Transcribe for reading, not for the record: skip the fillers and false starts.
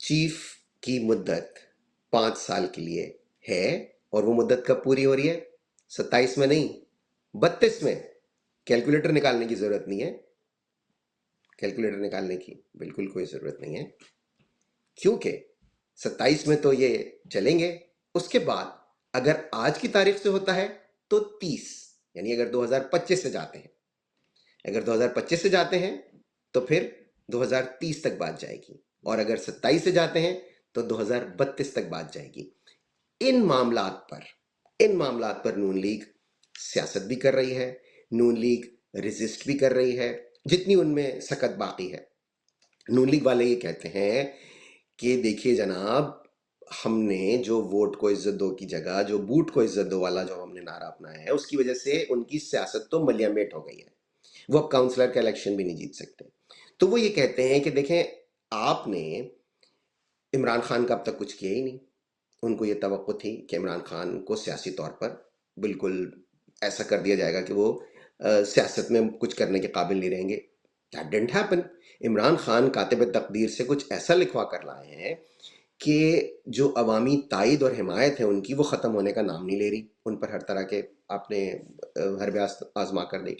Chief की मुद्दत 5 साल के लिए है और वो मुद्दत कब पूरी हो रही है? 27 में नहीं, 32 में। कैलकुलेटर निकालने की जरूरत नहीं है, कैलकुलेटर निकालने की बिल्कुल कोई जरूरत नहीं है, क्योंकि 27 में तो ये चलेंगे। उसके बाद अगर आज की तारीख से होता है तो 30, यानी अगर 2025 से जाते हैं, अगर 2025 से जाते हैं तो फिर 2030 तक बात जाएगी, और अगर 27 से जाते हैं तो 2032 तक बात जाएगी। इन मामलात पर नून लीग सियासत भी कर रही है, नून लीग रेजिस्ट भी कर रही है, जितनी उनमें सकत बाकी है। नून लीग वाले ये कहते हैं कि देखिए जनाब, हमने जो वोट को इज्जत दो की जगह जो बूट को इज्जत दो वाला जो हमने नारा अपनाया है, उसकी वजह से उनकी सियासत तो मलियामेट हो गई है, वो अब काउंसलर का इलेक्शन भी नहीं जीत सकते। तो वो ये कहते हैं कि देखें, आपने इमरान खान का अब तक कुछ किया ही नहीं। उनको ये तवक्को थी कि इमरान खान को सियासी तौर पर बिल्कुल ऐसा कर दिया जाएगा कि वो सियासत में कुछ करने के काबिल नहीं रहेंगे। That didn't happen. Imran Khan कातिब तकदीर से कुछ ऐसा लिखवा कर लाए हैं कि जो अवामी तायद और हिमायत है उनकी, वो ख़त्म होने का नाम नहीं ले रही। उन पर हर तरह के आपने हरबे आजमा कर देख ली।